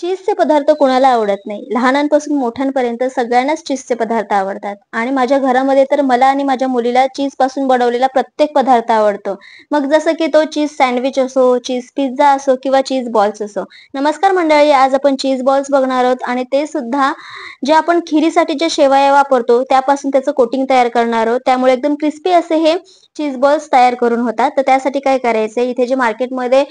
चीजचे पदार्थ कोणाला आवडत नाही. लहानांपासून मोठ्यांपर्यंत सगळ्यांनाच चीजचे पदार्थ आवडतात आणि माझ्या घरामध्ये तर मला आणि माझ्या मुलीला चीजपासून बनवलेला प्रत्येक पदार्थ आवडतो. मग जसं की तो चीज सँडविच असो, चीज पिझ्झा असो किंवा चीज बॉल्स असो. नमस्कार मंडळी, आज आपण चीज बॉल्स बघणार आहोत आणि ते सुद्धा जे आपण खिरीसाठी जे शेवया वापरतो त्यापासून त्याचं कोटिंग तयार करणार आहोत. त्यामुळे एकदम क्रिस्पी असे हे चीज बॉल्स तयार करून होतात. तर त्यासाठी काय करायचंय, इथे जे मार्केटमध्ये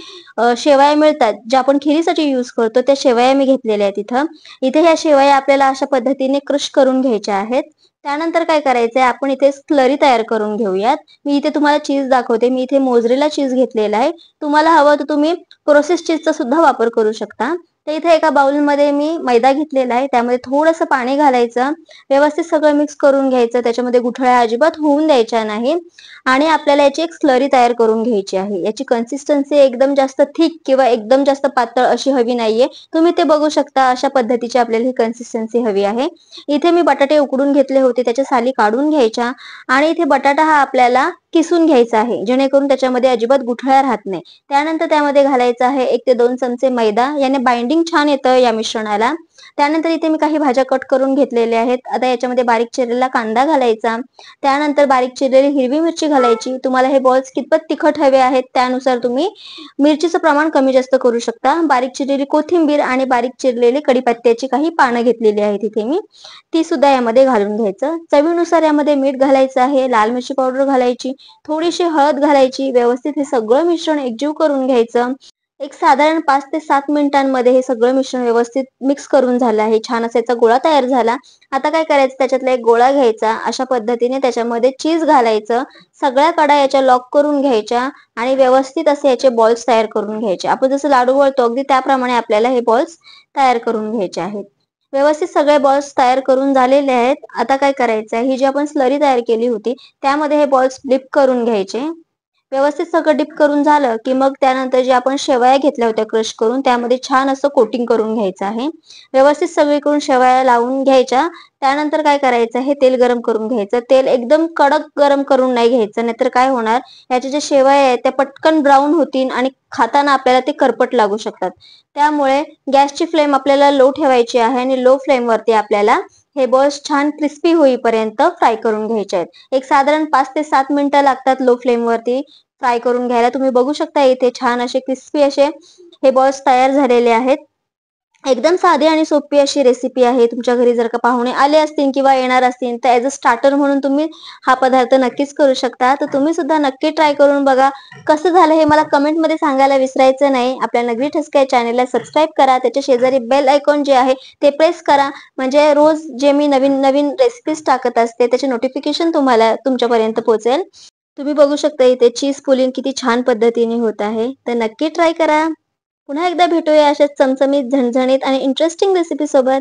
शेवया मिळतात, ज्या आपण खिरीसाठी यूज करतो, त्या शेवया मी घेतलेल्या आहेत इथं. इथे ह्या शेवया आपल्याला अशा पद्धतीने क्रश करून घ्यायच्या आहेत. त्यानंतर काय करायचंय, आपण इथे स्लरी तयार करून घेऊयात. मी इथे तुम्हाला चीज दाखवते. मी इथे मोझरेला चीज घेतलेला आहे. तुम्हाला हवं तर तुम्ही प्रोसेस चीजचा सुद्धा वापर करू शकता. तर इथे एका बाउलमध्ये मी मैदा घेतलेला आहे. त्यामध्ये थोडंसं पाणी घालायचं. व्यवस्थित सगळं मिक्स करून घ्यायचं. त्याच्यामध्ये गुठळ्या अजिबात होऊन द्यायच्या नाही आणि आपल्याला याची एक स्लरी तयार करून घ्यायची आहे. याची कन्सिस्टन्सी एकदम जास्त थिक किंवा एकदम जास्त पातळ अशी हवी नाहीये. तुम्ही ते बघू शकता, अशा पद्धतीची आपल्याला ही कन्सिस्टन्सी हवी आहे. इथे मी बटाटे उकडून घेतले होते, त्याच्या साली काढून घ्यायच्या आणि इथे बटाटा हा आपल्याला किसून घ्यायचा आहे, जेणेकरून त्याच्यामध्ये अजिबात गुठळ्या राहत नाही. त्यानंतर त्यामध्ये घालायचं आहे 1 ते 2 चमचे मैदा. याने बाइंडिंग छान येतं या मिश्रणाला. त्यानंतर इथे मी काही भाज्या कट करून घेतलेल्या आहेत. आता याच्यामध्ये बारीक चिरलेला कांदा घालायचा. त्यानंतर बारीक चिरलेली हिरवी मिरची घालायची. तुम्हाला हे बॉल्स कितपत तिखट हवे आहेत त्यानुसार तुम्ही मिरचीचं प्रमाण कमी जास्त करू शकता. बारीक चिरलेली कोथिंबीर आणि बारीक चिरलेली कढीपत्त्याची काही पानं घेतलेली आहेत इथे मी, ती सुद्धा यामध्ये घालून घ्यायचं. चवीनुसार यामध्ये मीठ घालायचं आहे, लाल मिरची पावडर घालायची, थोडीशी हळद घालायची. व्यवस्थित हे सगळं मिश्रण एकजीव करून घ्यायचं. एक साधारण 5 ते 7 मिनिटांमध्ये हे सगळं मिश्रण व्यवस्थित मिक्स करून झालं आहे. छान असा याचा गोळा तयार झाला. आता काय करायचं, त्याच्यातला एक गोळा घ्यायचा. अशा पद्धतीने त्याच्यामध्ये चीज घालायचं. सगळ्या कडा याच्या लॉक करून घ्यायच्या आणि व्यवस्थित असे याचे बॉल्स तयार करून घ्यायचे. आपण जसं लाडू वळतो अगदी त्याप्रमाणे आपल्याला हे बॉल्स तयार करून घ्यायचे आहेत. व्यवस्थित सगळे बॉल्स तयार करून झालेले आहेत. आता काय करायचं आहे, ही जी आपण स्लरी तयार केली होती त्यामध्ये हे बॉल्स डिप करून घ्यायचे. व्यवस्थित सगळं डिप करून झालं की मग त्यानंतर जे आपण शेवया घेतल्या होत्या क्रश करून, त्यामध्ये छान असं कोटिंग करून घ्यायचं आहे. व्यवस्थित सगळीकडून शेवया लावून घ्यायच्या. त्यानंतर काय करायचं आहे, तेल गरम करून घ्यायचं. तेल एकदम कडक गरम करून नाही घ्यायचं, नाहीतर काय होणार, याच्या ज्या शेवया आहेत त्या पटकन ब्राऊन होतील आणि खाताना आपल्याला ते करपट लागू शकतात. त्यामुळे गॅसची फ्लेम आपल्याला लो ठेवायची आहे आणि लो फ्लेमवरती आपल्याला हे बॉल्स छान क्रिस्पी होईपर्यंत फ्राय करून घ्यायचे आहेत. एक साधारण 5 ते 7 मिनिटं लागतात लो फ्लेमवरती फ्राय करून घ्यायला. तुम्ही बघू शकता इथे छान असे क्रिस्पी असे हे बॉल्स तयार झालेले आहेत. एकदम साधी आणि सोपी अशी रेसिपी आहे. तुमच्या घरी जर का पाहुणे आले असतील किंवा येणार असतील तर ॲज अ स्टार्टर म्हणून तुम्ही हा पदार्थ नक्कीच करू शकता. तर तुम्ही सुद्धा नक्की ट्राय करून बघा. कसं झालं हे मला कमेंटमध्ये सांगायला विसरायचं नाही. आपल्या नगरी ठसका चॅनलला सबस्क्राईब करा. त्याच्या शेजारी बेल आयकॉन जे आहे ते प्रेस करा. म्हणजे रोज जे मी नवीन नवीन रेसिपीज टाकत असते त्याचे नोटिफिकेशन तुम्हाला तुमच्यापर्यंत पोहोचेल. तुम्ही बघू शकता इथे चीज पुलिंग किती छान पद्धतीने होत आहे. तर नक्की ट्राय करा. पुन्हा एकदा भेटूया अशाच चमचमीत, झणझणीत आणि इंटरेस्टिंग रेसिपी सोबत.